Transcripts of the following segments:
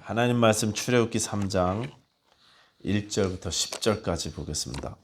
하나님 말씀 출애굽기 3장 1절부터 10절까지 보겠습니다.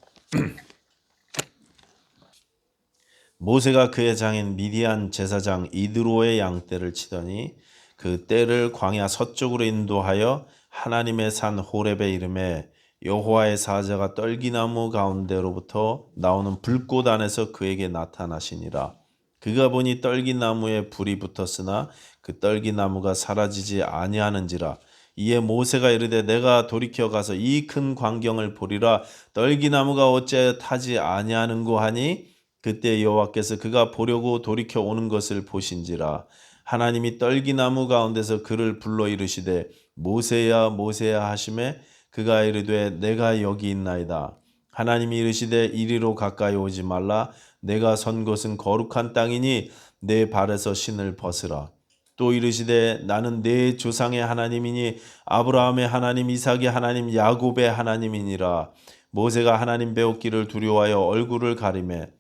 모세가 그의 장인 미디안 제사장 이드로의 양떼를 치더니 그 떼를 광야 서쪽으로 인도하여 하나님의 산 호렙에 이르매 여호와의 사자가 떨기나무 가운데로부터 나오는 불꽃 안에서 그에게 나타나시니라. 그가 보니 떨기나무에 불이 붙었으나 그 떨기나무가 사라지지 아니하는지라. 이에 모세가 이르되 내가 돌이켜 가서 이 큰 광경을 보리라. 떨기나무가 어찌하여 타지 아니하는고 하니 그때 여호와께서 그가 보려고 돌이켜 오는 것을 보신지라. 하나님이 떨기나무 가운데서 그를 불러 이르시되 모세야 모세야 하시매 그가 이르되 내가 여기 있나이다. 하나님이 이르시되 이리로 가까이 오지 말라. 내가 선 곳은 거룩한 땅이니 내 발에서 신을 벗으라. 또 이르시되 나는 내 조상의 하나님이니 아브라함의 하나님 이삭의 하나님 야곱의 하나님이니라. 모세가 하나님 배웠기를 두려워하여 얼굴을 가리매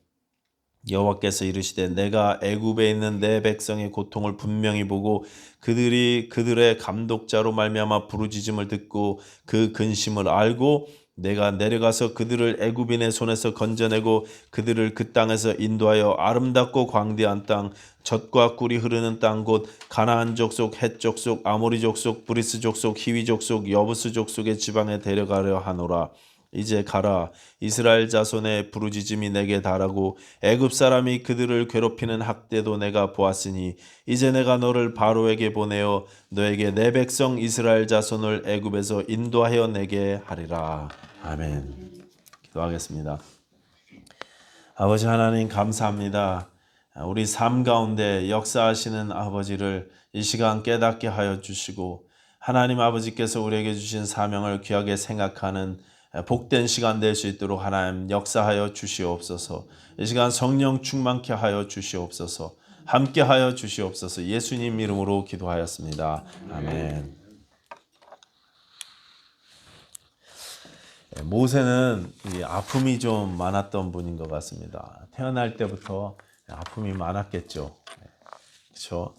여호와께서 이르시되 내가 애굽에 있는 내 백성의 고통을 분명히 보고 그들이 그들의 감독자로 말미암아 부르짖음을 듣고 그 근심을 알고 내가 내려가서 그들을 애굽인의 손에서 건져내고 그들을 그 땅에서 인도하여 아름답고 광대한 땅 젖과 꿀이 흐르는 땅 곧 가나안 족속 헷 족속 아모리 족속 브리스 족속 히위 족속 여부스 족속의 지방에 데려가려 하노라. 이제 가라. 이스라엘 자손의 부르짖음이 내게 달하고 애굽 사람이 그들을 괴롭히는 학대도 내가 보았으니 이제 내가 너를 바로에게 보내어 너에게 내 백성 이스라엘 자손을 애굽에서 인도하여 내게 하리라. 아멘. 기도하겠습니다. 아버지 하나님 감사합니다. 우리 삶 가운데 역사하시는 아버지를 이 시간 깨닫게 하여 주시고 하나님 아버지께서 우리에게 주신 사명을 귀하게 생각하는 복된 시간 될 수 있도록 하나님 역사하여 주시옵소서. 이 시간 성령 충만케 하여 주시옵소서. 함께 하여 주시옵소서. 예수님 이름으로 기도하였습니다. 아멘. 모세는 아픔이 좀 많았던 분인 것 같습니다. 태어날 때부터 아픔이 많았겠죠. 그렇죠?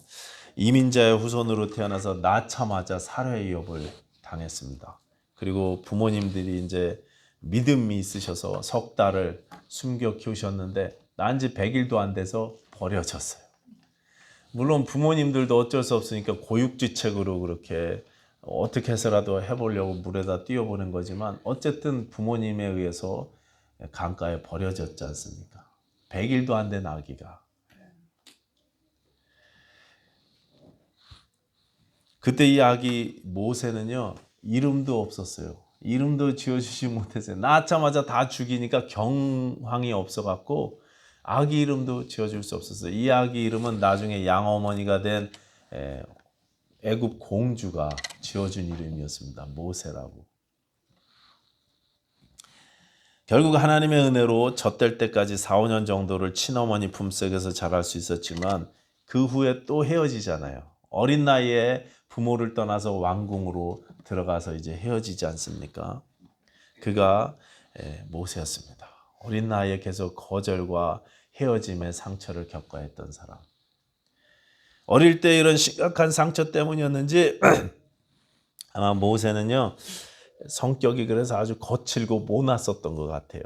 이민자의 후손으로 태어나서 낳자마자 살해위협을 당했습니다. 그리고 부모님들이 이제 믿음이 있으셔서 석 달을 숨겨 키우셨는데 난 지 100일도 안 돼서 버려졌어요. 물론 부모님들도 어쩔 수 없으니까 고육지책으로 그렇게 어떻게 해서라도 해보려고 물에다 뛰어보는 거지만 어쨌든 부모님에 의해서 강가에 버려졌지 않습니까? 100일도 안 된 아기가. 그때 이 아기 모세는요. 이름도 없었어요. 이름도 지어주지 못했어요. 낳자마자 다 죽이니까 경황이 없어갖고 아기 이름도 지어줄 수 없었어요. 이 아기 이름은 나중에 양어머니가 된 애굽 공주가 지어준 이름이었습니다. 모세라고. 결국 하나님의 은혜로 젖될 때까지 4, 5년 정도를 친어머니 품속에서 자랄 수 있었지만 그 후에 또 헤어지잖아요. 어린 나이에 부모를 떠나서 왕궁으로 들어가서 이제 헤어지지 않습니까? 그가 모세였습니다. 어린 나이에 계속 거절과 헤어짐의 상처를 겪어야 했던 사람. 어릴 때 이런 심각한 상처 때문이었는지 아마 모세는요. 성격이 그래서 아주 거칠고 모났었던 것 같아요.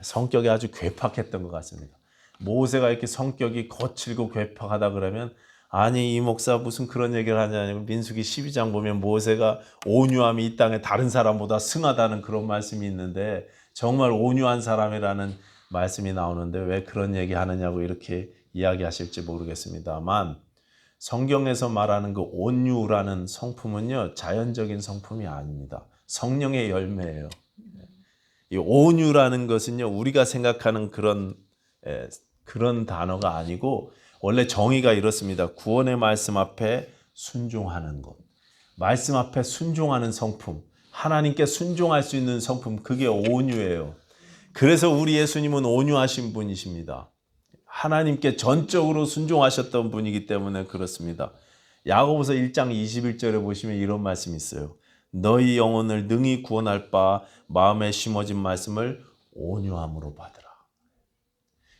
성격이 아주 괴팍했던 것 같습니다. 모세가 이렇게 성격이 거칠고 괴팍하다 그러면 아니 이 목사 무슨 그런 얘기를 하냐면 민수기 12장 보면 모세가 온유함이 이 땅에 다른 사람보다 승하다는 그런 말씀이 있는데 정말 온유한 사람이라는 말씀이 나오는데 왜 그런 얘기 하느냐고 이렇게 이야기하실지 모르겠습니다만 성경에서 말하는 그 온유라는 성품은요 자연적인 성품이 아닙니다. 성령의 열매예요. 이 온유라는 것은요 우리가 생각하는 그런 단어가 아니고 원래 정의가 이렇습니다. 구원의 말씀 앞에 순종하는 것, 말씀 앞에 순종하는 성품, 하나님께 순종할 수 있는 성품, 그게 온유예요. 그래서 우리 예수님은 온유하신 분이십니다. 하나님께 전적으로 순종하셨던 분이기 때문에 그렇습니다. 야고보서 1장 21절에 보시면 이런 말씀이 있어요. 너희 영혼을 능히 구원할 바 마음에 심어진 말씀을 온유함으로 받으라.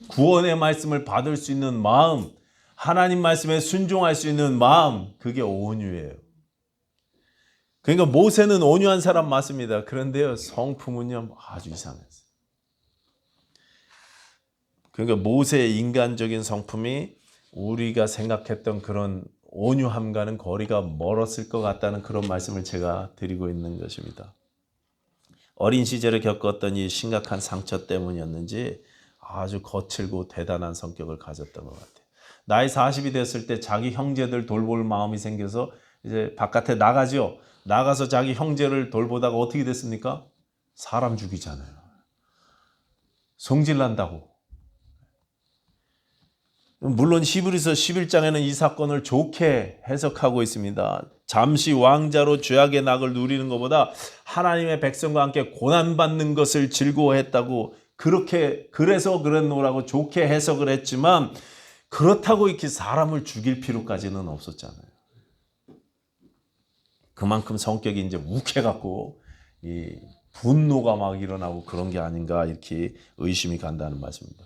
구원의 말씀을 받을 수 있는 마음, 하나님 말씀에 순종할 수 있는 마음, 그게 온유예요. 그러니까 모세는 온유한 사람 맞습니다. 그런데요, 성품은요 아주 이상했어요. 그러니까 모세의 인간적인 성품이 우리가 생각했던 그런 온유함과는 거리가 멀었을 것 같다는 그런 말씀을 제가 드리고 있는 것입니다. 어린 시절에 겪었던 이 심각한 상처 때문이었는지 아주 거칠고 대단한 성격을 가졌던 것 같아요. 나이 40이 됐을 때 자기 형제들 돌볼 마음이 생겨서 이제 바깥에 나가죠. 나가서 자기 형제를 돌보다가 어떻게 됐습니까? 사람 죽이잖아요. 성질난다고. 물론 히브리서 11장에는 이 사건을 좋게 해석하고 있습니다. 잠시 왕자로 죄악의 낙을 누리는 것보다 하나님의 백성과 함께 고난받는 것을 즐거워했다고 그래서 그랬노라고 좋게 해석을 했지만 그렇다고 이렇게 사람을 죽일 필요까지는 없었잖아요. 그만큼 성격이 이제 욱해갖고 이 분노가 막 일어나고 그런 게 아닌가 이렇게 의심이 간다는 말씀입니다.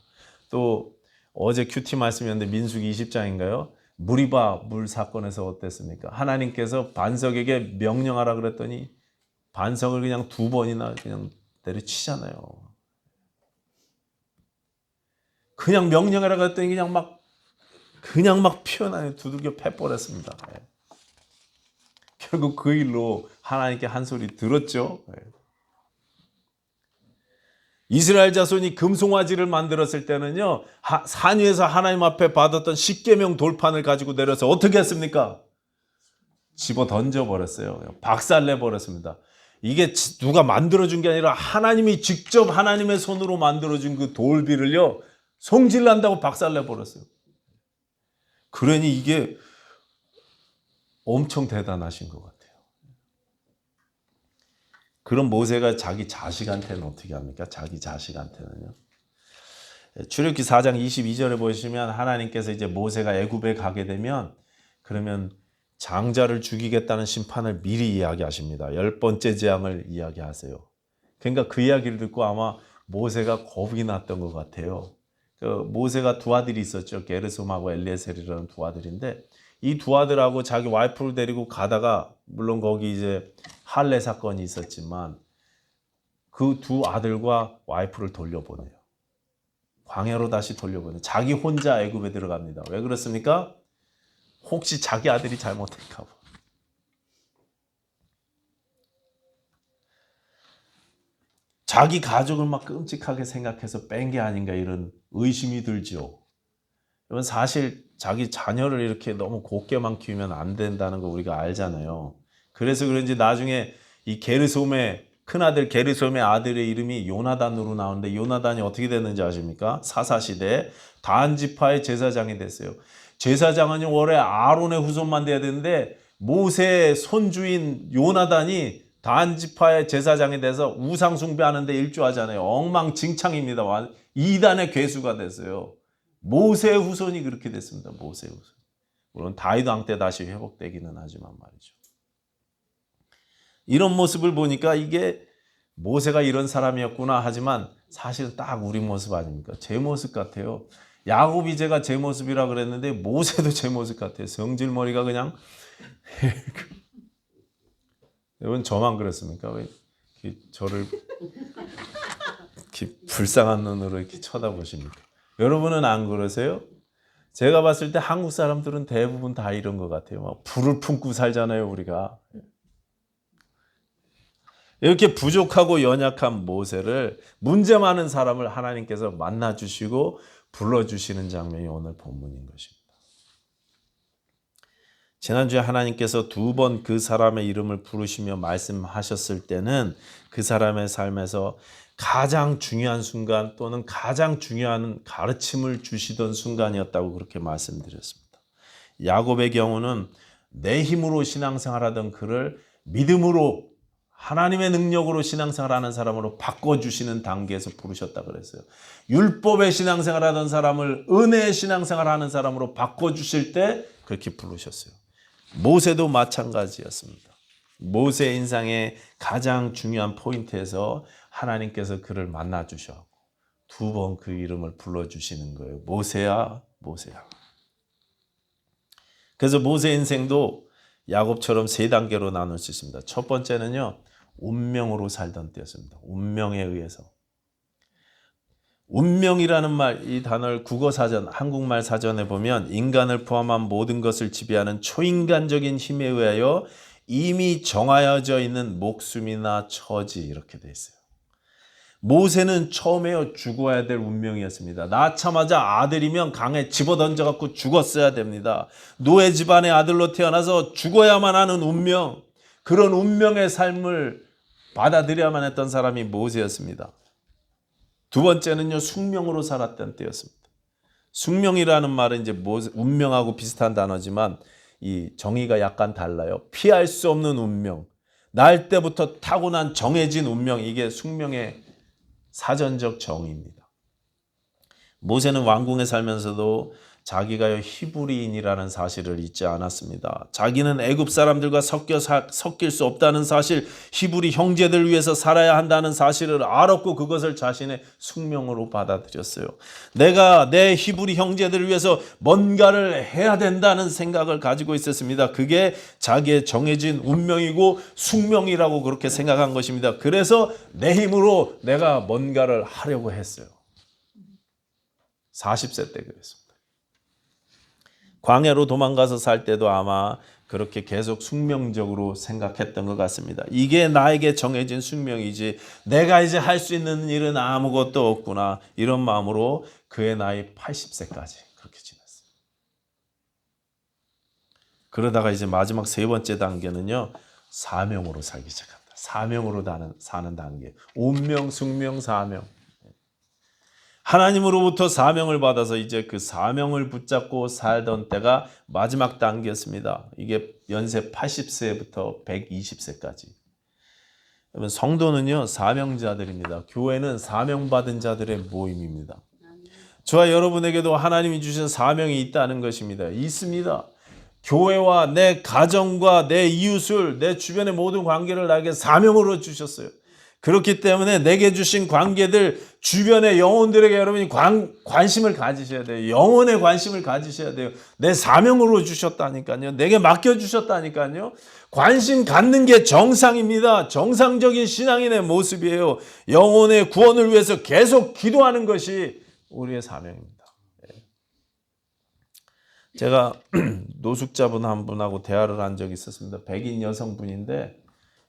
또 어제 큐티 말씀이었는데 민수기 20장인가요? 무리바 물 사건에서 어땠습니까? 하나님께서 반석에게 명령하라 그랬더니 반석을 그냥 2번이나 그냥 내려치잖아요. 그냥 명령하라 그랬더니 그냥 막 피어나요. 두들겨 패버렸습니다. 결국 그 일로 하나님께 한 소리 들었죠. 이스라엘 자손이 금송아지를 만들었을 때는요, 산 위에서 하나님 앞에 받았던 십계명 돌판을 가지고 내려서 어떻게 했습니까? 집어 던져버렸어요. 박살내버렸습니다. 이게 누가 만들어준 게 아니라 하나님이 직접 하나님의 손으로 만들어준 그 돌비를요, 성질난다고 박살내버렸어요. 그러니 이게 엄청 대단하신 것 같아요. 그럼 모세가 자기 자식한테는 어떻게 합니까? 자기 자식한테는요. 출애굽기 4장 22절에 보시면 하나님께서 이제 모세가 애굽에 가게 되면 그러면 장자를 죽이겠다는 심판을 미리 이야기하십니다. 10번째 재앙을 이야기하세요. 그러니까 그 이야기를 듣고 아마 모세가 겁이 났던 것 같아요. 모세가 2아들이 있었죠. 게르솜하고 엘리에셀이라는 2아들인데 이 2아들하고 자기 와이프를 데리고 가다가 물론 거기 이제 할례 사건이 있었지만 그 2아들과 와이프를 돌려보내요. 광야로 다시 돌려보내요. 자기 혼자 애굽에 들어갑니다. 왜 그렇습니까? 혹시 자기 아들이 잘못할까 봐. 자기 가족을 막 끔찍하게 생각해서 뺀 게 아닌가 이런 의심이 들죠. 이건 사실 자기 자녀를 이렇게 너무 곱게만 키우면 안 된다는 거 우리가 알잖아요. 그래서 그런지 나중에 이 게르솜의 큰아들 게르솜의 아들의 이름이 요나단으로 나오는데 요나단이 어떻게 됐는지 아십니까? 사사시대에 단지파의 제사장이 됐어요. 제사장은 원래 아론의 후손만 돼야 되는데 모세의 손주인 요나단이 단지파의 제사장이 돼서 우상 숭배하는 데 일조하잖아요. 엉망진창입니다. 이단의 괴수가 됐어요. 모세의 후손이 그렇게 됐습니다. 모세의 후손. 물론 다윗 왕 때 다시 회복되기는 하지만 말이죠. 이런 모습을 보니까 이게 모세가 이런 사람이었구나 하지만 사실은 딱 우리 모습 아닙니까? 제 모습 같아요. 야곱이 제가 제 모습이라 그랬는데 모세도 제 모습 같아요. 성질머리가 그냥 여러분 저만 그렇습니까? 왜 저를 이렇게 불쌍한 눈으로 이렇게 쳐다보십니까? 여러분은 안 그러세요? 제가 봤을 때 한국 사람들은 대부분 다 이런 것 같아요. 막 불을 품고 살잖아요, 우리가. 이렇게 부족하고 연약한 모세를 문제 많은 사람을 하나님께서 만나주시고 불러주시는 장면이 오늘 본문인 것입니다. 지난주에 하나님께서 2번 그 사람의 이름을 부르시며 말씀하셨을 때는 그 사람의 삶에서 가장 중요한 순간 또는 가장 중요한 가르침을 주시던 순간이었다고 그렇게 말씀드렸습니다. 야곱의 경우는 내 힘으로 신앙생활하던 그를 믿음으로 하나님의 능력으로 신앙생활하는 사람으로 바꿔주시는 단계에서 부르셨다 그랬어요. 율법의 신앙생활하던 사람을 은혜의 신앙생활하는 사람으로 바꿔주실 때 그렇게 부르셨어요. 모세도 마찬가지였습니다. 모세 인생의 가장 중요한 포인트에서 하나님께서 그를 만나주셔 2번 그 이름을 불러주시는 거예요. 모세야, 모세야. 그래서 모세 인생도 야곱처럼 세 단계로 나눌 수 있습니다. 첫 번째는요, 운명으로 살던 때였습니다. 운명에 의해서. 운명이라는 말, 이 단어를 국어사전, 한국말 사전에 보면 인간을 포함한 모든 것을 지배하는 초인간적인 힘에 의하여 이미 정하여져 있는 목숨이나 처지, 이렇게 돼 있어요. 모세는 처음에 죽어야 될 운명이었습니다. 낳자마자 아들이면 강에 집어던져갖고 죽었어야 됩니다. 노예 집안의 아들로 태어나서 죽어야만 하는 운명, 그런 운명의 삶을 받아들여야만 했던 사람이 모세였습니다. 두 번째는요, 숙명으로 살았던 때였습니다. 숙명이라는 말은 이제 운명하고 비슷한 단어지만 이 정의가 약간 달라요. 피할 수 없는 운명, 날 때부터 타고난 정해진 운명, 이게 숙명의 사전적 정의입니다. 모세는 왕궁에 살면서도 자기가 히브리인이라는 사실을 잊지 않았습니다. 자기는 애굽 사람들과 섞일 수 없다는 사실, 히브리 형제들 위해서 살아야 한다는 사실을 알았고 그것을 자신의 숙명으로 받아들였어요. 내가 내 히브리 형제들을 위해서 뭔가를 해야 된다는 생각을 가지고 있었습니다. 그게 자기의 정해진 운명이고 숙명이라고 그렇게 생각한 것입니다. 그래서 내 힘으로 내가 뭔가를 하려고 했어요. 40세 때 그랬습니다. 광야로 도망가서 살 때도 아마 그렇게 계속 숙명적으로 생각했던 것 같습니다. 이게 나에게 정해진 숙명이지 내가 이제 할 수 있는 일은 아무것도 없구나, 이런 마음으로 그의 나이 80세까지 그렇게 지냈어요. 그러다가 이제 마지막 세 번째 단계는요, 사명으로 살기 시작합니다. 사명으로 사는 단계. 운명, 숙명, 사명. 하나님으로부터 사명을 받아서 이제 그 사명을 붙잡고 살던 때가 마지막 단계였습니다. 이게 연세 80세부터 120세까지. 여러분, 성도는요, 사명자들입니다. 교회는 사명받은 자들의 모임입니다. 저와 여러분에게도 하나님이 주신 사명이 있다는 것입니다. 있습니다. 교회와 내 가정과 내 이웃을, 내 주변의 모든 관계를 나에게 사명으로 주셨어요. 그렇기 때문에 내게 주신 관계들, 주변의 영혼들에게 여러분이 관심을 가지셔야 돼요. 영혼에 관심을 가지셔야 돼요. 내 사명으로 주셨다니까요. 내게 맡겨주셨다니까요. 관심 갖는 게 정상입니다. 정상적인 신앙인의 모습이에요. 영혼의 구원을 위해서 계속 기도하는 것이 우리의 사명입니다. 제가 노숙자분 한 분하고 대화를 한 적이 있었습니다. 백인 여성분인데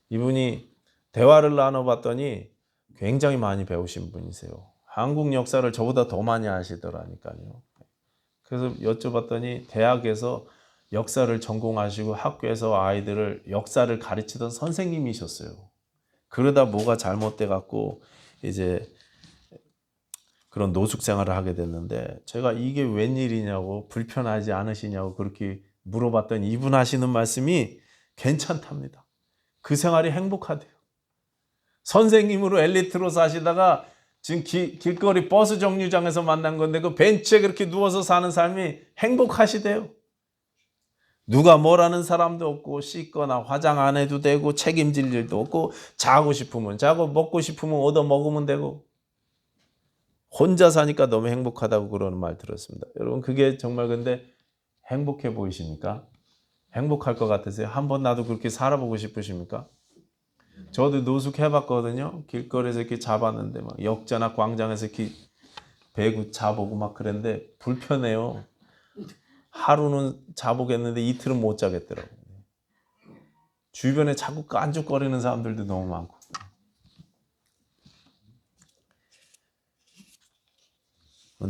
이분이 대화를 나눠봤더니 굉장히 많이 배우신 분이세요. 한국 역사를 저보다 더 많이 아시더라니까요. 그래서 여쭤봤더니 대학에서 역사를 전공하시고 학교에서 아이들을 역사를 가르치던 선생님이셨어요. 그러다 뭐가 잘못돼 갖고 이제 그런 노숙 생활을 하게 됐는데, 제가 이게 웬일이냐고, 불편하지 않으시냐고 그렇게 물어봤더니 이분 하시는 말씀이 괜찮답니다. 그 생활이 행복하대요. 선생님으로 엘리트로 사시다가 지금 길거리 버스 정류장에서 만난 건데 그 벤치에 그렇게 누워서 사는 삶이 행복하시대요. 누가 뭐라는 사람도 없고, 씻거나 화장 안 해도 되고, 책임질 일도 없고, 자고 싶으면 자고, 먹고 싶으면 얻어 먹으면 되고, 혼자 사니까 너무 행복하다고 그러는 말 들었습니다. 여러분, 그게 정말 근데 행복해 보이십니까? 행복할 것 같으세요? 한번 나도 그렇게 살아보고 싶으십니까? 저도 노숙해봤거든요. 길거리에서 이렇게 잡았는데 막 역자나 광장에서 이렇게 배구 자보고 막 그랬는데 불편해요. 하루는 자보겠는데 이틀은 못 자겠더라고요. 주변에 자꾸 깐죽거리는 사람들도 너무 많고.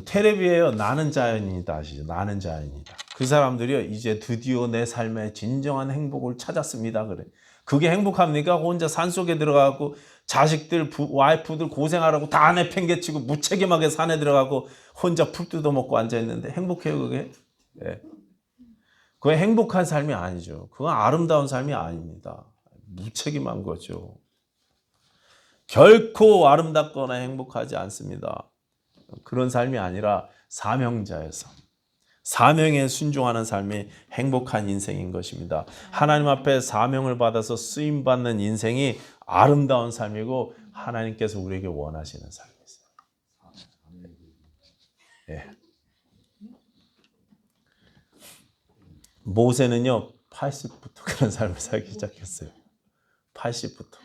테레비에요. 나는 자연인이다 아시죠? 나는 자연이다. 그 사람들이요, 이제 드디어 내 삶의 진정한 행복을 찾았습니다. 그래. 그게 행복합니까? 혼자 산속에 들어가고 자식들, 와이프들 고생하라고 다 내팽개치고 무책임하게 산에 들어가고 혼자 풀 뜯어먹고 앉아있는데 행복해요, 그게? 네. 그게 행복한 삶이 아니죠. 그건 아름다운 삶이 아닙니다. 무책임한 거죠. 결코 아름답거나 행복하지 않습니다. 그런 삶이 아니라 사명자에서 사명에 순종하는 삶이 행복한 인생인 것입니다. 하나님 앞에 사명을 받아서 쓰임받는 인생이 아름다운 삶이고 하나님께서 우리에게 원하시는 삶이세요. 예. 모세는요 80부터 그런 삶을 살기 시작했어요. 80부터.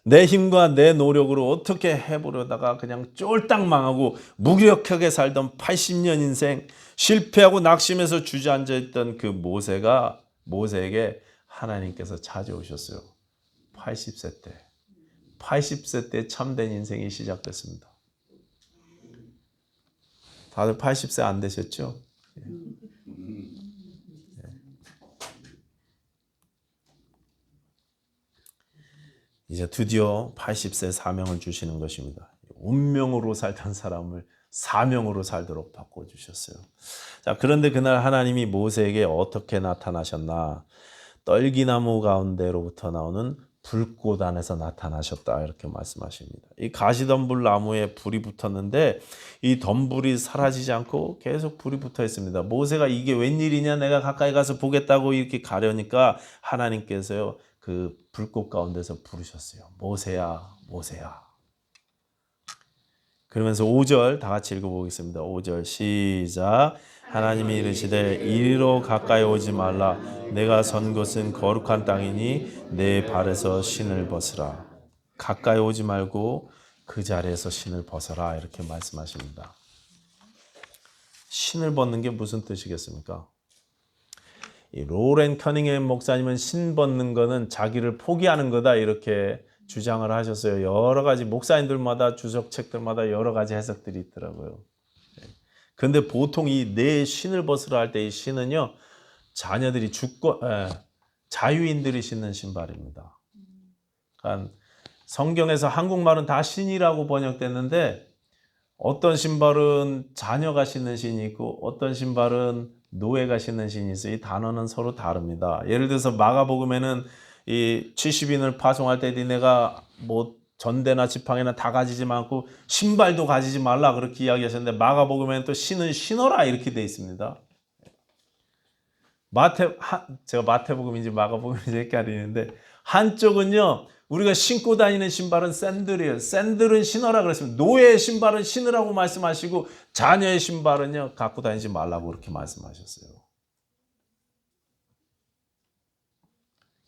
내 힘과 내 노력으로 어떻게 해보려다가 그냥 쫄딱 망하고 무기력하게 살던 80년 인생, 실패하고 낙심해서 주저앉아 있던 그 모세에게 하나님께서 찾아오셨어요. 80세 때. 80세 때 참된 인생이 시작됐습니다. 다들 80세 안 되셨죠? 이제 드디어 80세 사명을 주시는 것입니다. 운명으로 살던 사람을 사명으로 살도록 바꿔주셨어요. 자, 그런데 그날 하나님이 모세에게 어떻게 나타나셨나? 떨기나무 가운데로부터 나오는 불꽃 안에서 나타나셨다, 이렇게 말씀하십니다. 이 가시덤불 나무에 불이 붙었는데 이 덤불이 사라지지 않고 계속 불이 붙어 있습니다. 모세가 이게 웬일이냐, 내가 가까이 가서 보겠다고 이렇게 가려니까 하나님께서요 그 불꽃 가운데서 부르셨어요. 모세야, 모세야. 그러면서 5절 다 같이 읽어보겠습니다. 5절 시작. 하나님이 이르시되 이리로 가까이 오지 말라. 내가 선 곳은 거룩한 땅이니 내 발에서 신을 벗으라. 가까이 오지 말고 그 자리에서 신을 벗어라, 이렇게 말씀하십니다. 신을 벗는 게 무슨 뜻이겠습니까? 이 로렌 커닝햄 목사님은 신 벗는 거는 자기를 포기하는 거다, 이렇게 주장을 하셨어요. 여러 가지 목사님들마다 주석책들마다 여러 가지 해석들이 있더라고요. 그런데 보통 이 내 신을 벗으라 할 때 이 신은요 자녀들이 자유인들이 신는 신발입니다. 그러니까 성경에서 한국말은 다 신이라고 번역됐는데 어떤 신발은 자녀가 신는 신이 있고 어떤 신발은 노예가 신는 신이 있어요. 이 단어는 서로 다릅니다. 예를 들어서 마가복음에는 이 70인을 파송할 때 니네가 뭐 전대나 지팡이나 다 가지지 않고 신발도 가지지 말라, 그렇게 이야기하셨는데 마가복음에는 또 신은 신어라, 이렇게 돼 있습니다. 제가 마태복음인지 마가복음인지 헷갈리는데 한쪽은요 우리가 신고 다니는 신발은 샌들이에요. 샌들은 신어라 그랬습니다. 노예의 신발은 신으라고 말씀하시고 자녀의 신발은요 갖고 다니지 말라고 그렇게 말씀하셨어요.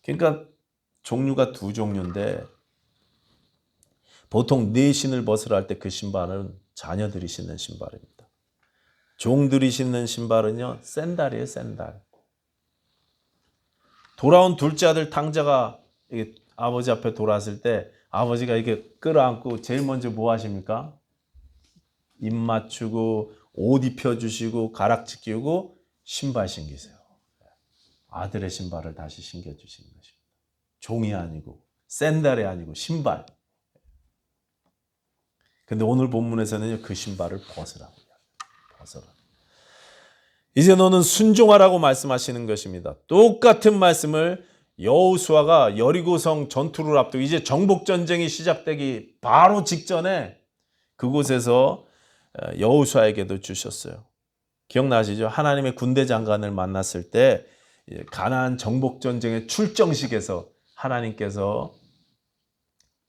그러니까 종류가 두 종류인데 보통 네 신을 벗으라 할 때 그 신발은 자녀들이 신는 신발입니다. 종들이 신는 신발은요 샌달이에요. 샌달. 돌아온 둘째 아들 탕자가 아버지 앞에 돌아왔을 때 아버지가 이렇게 끌어안고 제일 먼저 뭐 하십니까? 입 맞추고 옷 입혀주시고 가락지 끼우고 신발 신기세요. 아들의 신발을 다시 신겨주시는 것입니다. 종이 아니고 샌달이 아니고 신발. 근데 오늘 본문에서는 그 신발을 벗으라고 벗어라. 이제 너는 순종하라고 말씀하시는 것입니다. 똑같은 말씀을 여호수아가 여리고성 전투를 앞두고 이제 정복전쟁이 시작되기 바로 직전에 그곳에서 여호수아에게도 주셨어요. 기억나시죠? 하나님의 군대 장관을 만났을 때 가나안 정복전쟁의 출정식에서 하나님께서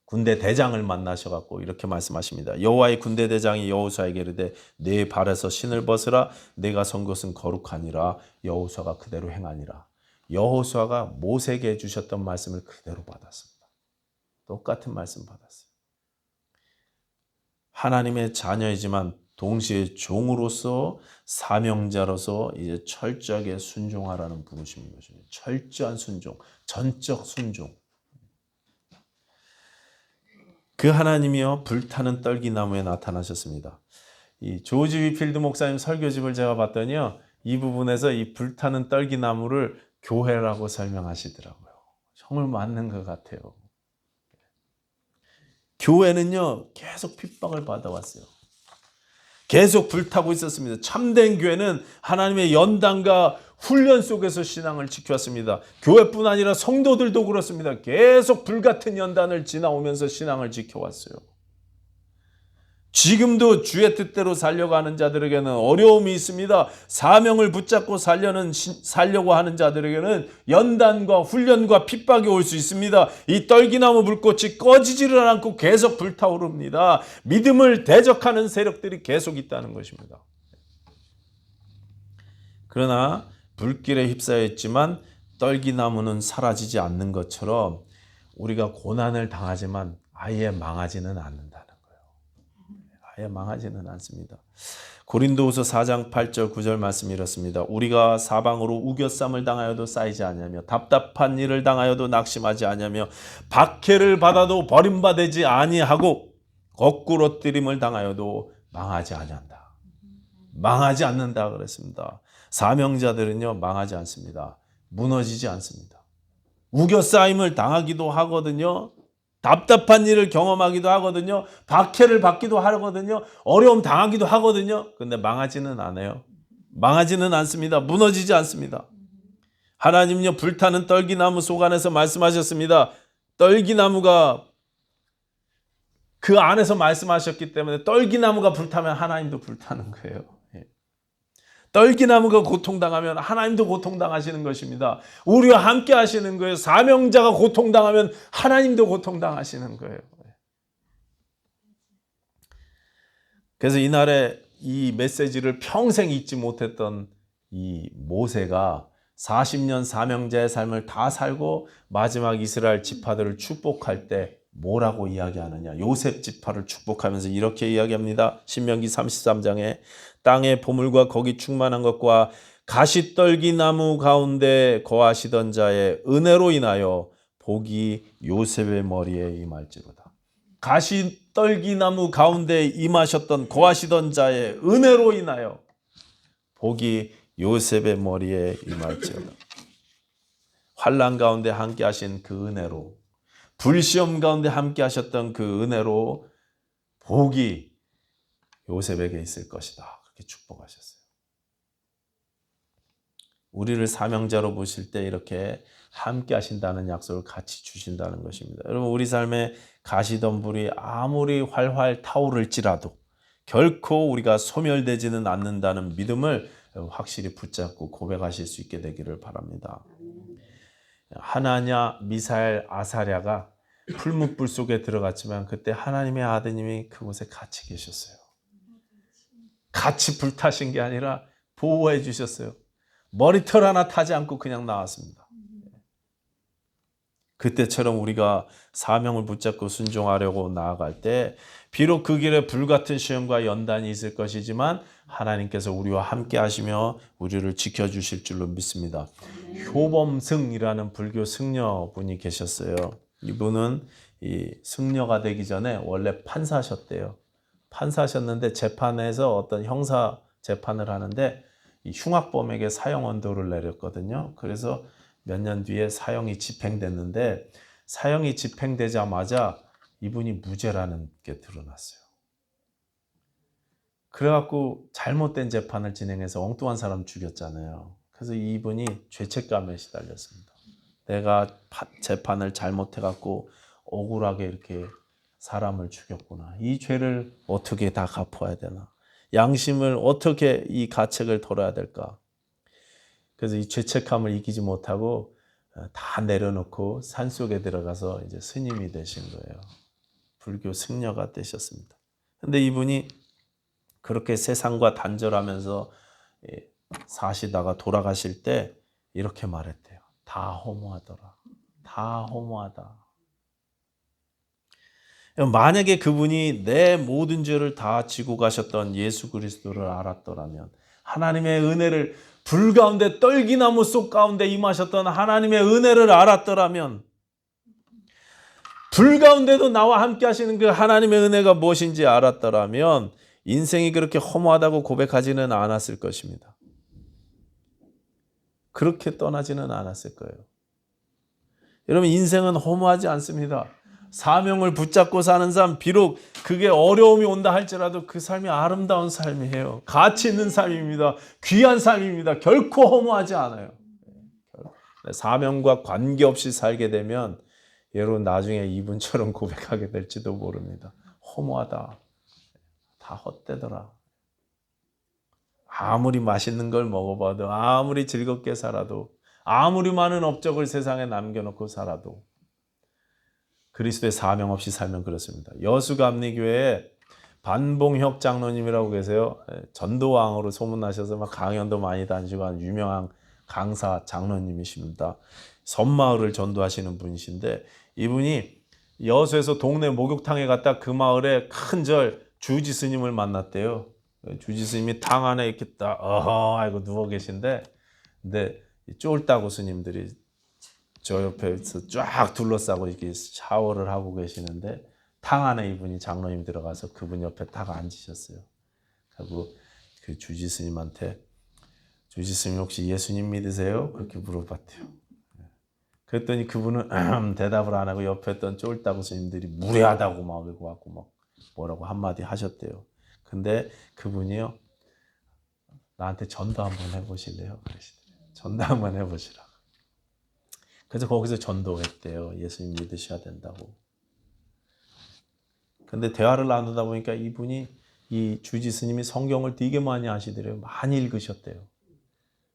군대 대장을 만나셔갖고 이렇게 말씀하십니다. 여호와의 군대 대장이 여호수아에게 이르되 내 발에서 신을 벗으라. 내가 선 것은 거룩하니라. 여호수아가 그대로 행하니라. 여호수아가 모세에게 주셨던 말씀을 그대로 받았습니다. 똑같은 말씀 받았어요. 하나님의 자녀이지만 동시에 종으로서 사명자로서 이제 철저하게 순종하라는 부르심인 것입니다. 철저한 순종, 전적 순종. 그 하나님이요 불타는 떨기나무에 나타나셨습니다. 이 조지 위필드 목사님 설교집을 제가 봤더니요 이 부분에서 이 불타는 떨기나무를 교회라고 설명하시더라고요. 정말 맞는 것 같아요. 교회는요 계속 핍박을 받아왔어요. 계속 불타고 있었습니다. 참된 교회는 하나님의 연단과 훈련 속에서 신앙을 지켜왔습니다. 교회뿐 아니라 성도들도 그렇습니다. 계속 불같은 연단을 지나오면서 신앙을 지켜왔어요. 지금도 주의 뜻대로 살려가는 자들에게는 어려움이 있습니다. 사명을 붙잡고 살려고 하는 자들에게는 연단과 훈련과 핍박이 올 수 있습니다. 이 떨기나무 불꽃이 꺼지지를 않고 계속 불타오릅니다. 믿음을 대적하는 세력들이 계속 있다는 것입니다. 그러나 불길에 휩싸여 있지만 떨기나무는 사라지지 않는 것처럼 우리가 고난을 당하지만 아예 망하지는 않는다는 거예요. 아예 망하지는 않습니다. 고린도후서 4장 8절 9절 말씀이 이렇습니다. 우리가 사방으로 우겨쌈을 당하여도 쌓이지 아니하며 답답한 일을 당하여도 낙심하지 아니하며 박해를 받아도 버림받지 아니하고 거꾸로 뜨림을 당하여도 망하지 아니한다. 망하지 않는다 그랬습니다. 사명자들은요 망하지 않습니다. 무너지지 않습니다. 우겨싸임을 당하기도 하거든요. 답답한 일을 경험하기도 하거든요. 박해를 받기도 하거든요. 어려움 당하기도 하거든요. 근데 망하지는 않아요. 망하지는 않습니다. 무너지지 않습니다. 하나님요 불타는 떨기나무 속 안에서 말씀하셨습니다. 떨기나무가 그 안에서 말씀하셨기 때문에 떨기나무가 불타면 하나님도 불타는 거예요. 떨기나무가 고통당하면 하나님도 고통당하시는 것입니다. 우리와 함께 하시는 거예요. 사명자가 고통당하면 하나님도 고통당하시는 거예요. 그래서 이날에 이 메시지를 평생 잊지 못했던 이 모세가 40년 사명자의 삶을 다 살고 마지막 이스라엘 지파들을 축복할 때 뭐라고 이야기하느냐. 요셉 지파를 축복하면서 이렇게 이야기합니다. 신명기 33장에 땅의 보물과 거기 충만한 것과 가시떨기나무 가운데 거하시던 자의 은혜로 인하여 복이 요셉의 머리에 임할지로다. 가시떨기나무 가운데 임하셨던 거하시던 자의 은혜로 인하여 복이 요셉의 머리에 임할지로다. 환난 가운데 함께 하신 그 은혜로, 불시험 가운데 함께 하셨던 그 은혜로 복이 요셉에게 있을 것이다. 그렇게 축복하셨어요. 우리를 사명자로 보실 때 이렇게 함께 하신다는 약속을 같이 주신다는 것입니다. 여러분, 우리 삶에 가시덤불이 아무리 활활 타오를지라도 결코 우리가 소멸되지는 않는다는 믿음을 확실히 붙잡고 고백하실 수 있게 되기를 바랍니다. 하나냐, 미사엘, 아사랴가 풀무불 속에 들어갔지만 그때 하나님의 아드님이 그곳에 같이 계셨어요. 같이 불타신 게 아니라 보호해 주셨어요. 머리털 하나 타지 않고 그냥 나왔습니다. 그때처럼 우리가 사명을 붙잡고 순종하려고 나아갈 때 비록 그 길에 불같은 시험과 연단이 있을 것이지만 하나님께서 우리와 함께 하시며 우리를 지켜주실 줄로 믿습니다. 효범승이라는 불교 승려분이 계셨어요. 이분은 이 승려가 되기 전에 원래 판사셨대요. 판사셨는데 재판에서 어떤 형사 재판을 하는데 이 흉악범에게 사형 언도를 내렸거든요. 그래서 몇 년 뒤에 사형이 집행됐는데 사형이 집행되자마자 이분이 무죄라는 게 드러났어요. 그래갖고 잘못된 재판을 진행해서 엉뚱한 사람 죽였잖아요. 그래서 이분이 죄책감에 시달렸습니다. 내가 재판을 잘못해갖고 억울하게 이렇게 사람을 죽였구나. 이 죄를 어떻게 다 갚아야 되나. 양심을 어떻게 이 가책을 덜어야 될까. 그래서 이 죄책감을 이기지 못하고 다 내려놓고 산속에 들어가서 이제 스님이 되신 거예요. 불교 승려가 되셨습니다. 근데 이분이 그렇게 세상과 단절하면서 사시다가 돌아가실 때 이렇게 말했대요. 다 허무하더라. 다 허무하다. 만약에 그분이 내 모든 죄를 다 지고 가셨던 예수 그리스도를 알았더라면, 하나님의 은혜를, 불 가운데 떨기나무 속 가운데 임하셨던 하나님의 은혜를 알았더라면, 불 가운데도 나와 함께 하시는 그 하나님의 은혜가 무엇인지 알았더라면 인생이 그렇게 허무하다고 고백하지는 않았을 것입니다. 그렇게 떠나지는 않았을 거예요. 여러분, 인생은 허무하지 않습니다. 사명을 붙잡고 사는 삶, 비록 그게 어려움이 온다 할지라도 그 삶이 아름다운 삶이에요. 가치 있는 삶입니다. 귀한 삶입니다. 결코 허무하지 않아요. 사명과 관계없이 살게 되면 여러분 나중에 이분처럼 고백하게 될지도 모릅니다. 허무하다. 다 헛되더라. 아무리 맛있는 걸 먹어봐도, 아무리 즐겁게 살아도, 아무리 많은 업적을 세상에 남겨놓고 살아도 그리스도의 사명 없이 살면 그렇습니다. 여수감리교회에 반봉혁 장로님이라고 계세요. 전도왕으로 소문나셔서 막 강연도 많이 다니시고 한 유명한 강사 장로님이십니다. 섬마을을 전도하시는 분이신데 이분이 여수에서 동네 목욕탕에 갔다 그 마을에 큰절 주지 스님을 만났대요. 주지 스님이 탕 안에 이렇게 딱 아이고 누워 계신데 근데 쫄다고 스님들이 저 옆에서 쫙 둘러싸고 이렇게 샤워를 하고 계시는데 탕 안에 이분이 장로님 들어가서 그분 옆에 딱 앉으셨어요. 그리고 그 주지 스님한테 주지 스님 혹시 예수님 믿으세요? 그렇게 물어봤대요. 그랬더니 그분은 대답을 안 하고 옆에 있던 쫄다구 스님들이 무례하다고 막 이러고 왔고 막 뭐라고 한마디 하셨대요. 근데 그분이요 나한테 전도 한번 해보실래요? 그러시더래요. 전도 한번 해보시라. 그래서 거기서 전도했대요. 예수님 믿으셔야 된다고. 근데 대화를 나누다 보니까 이분이 이 주지 스님이 성경을 되게 많이 아시더래요. 많이 읽으셨대요.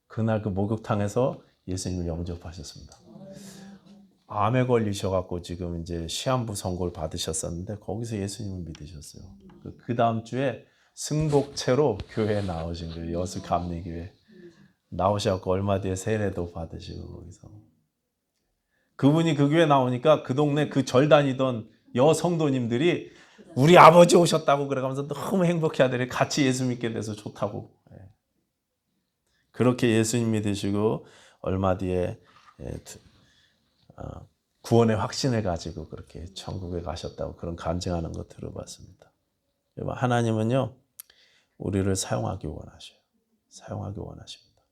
그날 그 목욕탕에서 예수님을 영접하셨습니다. 암에 걸리셔갖고 지금 이제 시한부 선고를 받으셨었는데 거기서 예수님을 믿으셨어요. 그 다음 주에 승복체로 교회에 나오신 거예요. 여수 감리교회 나오셔갖고 얼마 뒤에 세례도 받으시고 거기서 그분이 그 교회 나오니까 그 동네 그 절 다니던 여성도님들이 우리 아버지 오셨다고 그래가면서 너무 행복해하더래. 같이 예수 믿게 돼서 좋다고. 그렇게 예수님 믿으시고 얼마 뒤에 구원의 확신을 가지고 그렇게 천국에 가셨다고 그런 간증하는 거 들어봤습니다. 하나님은요 우리를 사용하기 원하셔요. 사용하기 원하십니다.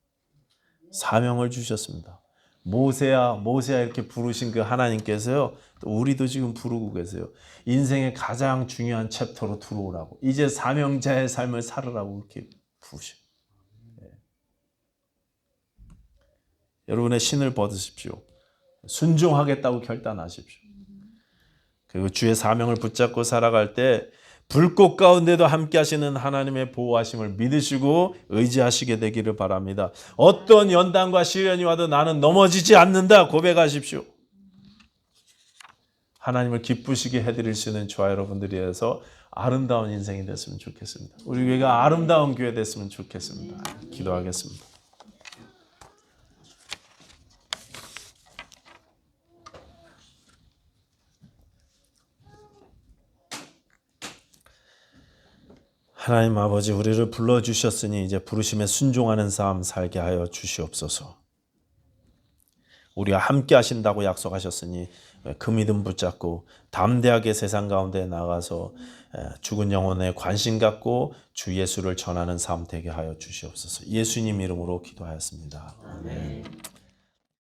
사명을 주셨습니다. 모세야 이렇게 부르신 그 하나님께서요 또 우리도 지금 부르고 계세요. 인생의 가장 중요한 챕터로 들어오라고 이제 사명자의 삶을 살으라고 이렇게 부르셔요. 여러분의 신을 벗으십시오. 순종하겠다고 결단하십시오. 그리고 주의 사명을 붙잡고 살아갈 때 불꽃 가운데도 함께 하시는 하나님의 보호하심을 믿으시고 의지하시게 되기를 바랍니다. 어떤 연단과 시련이 와도 나는 넘어지지 않는다 고백하십시오. 하나님을 기쁘시게 해드릴 수 있는 저와 여러분들이 해서 아름다운 인생이 됐으면 좋겠습니다. 우리 교회가 아름다운 교회 됐으면 좋겠습니다. 기도하겠습니다. 하나님 아버지 우리를 불러주셨으니 이제 부르심에 순종하는 삶 살게 하여 주시옵소서. 우리와 함께 하신다고 약속하셨으니 그 믿음 붙잡고 담대하게 세상 가운데 나가서 죽은 영혼에 관심 갖고 주 예수를 전하는 삶 되게 하여 주시옵소서. 예수님 이름으로 기도하였습니다. 아멘.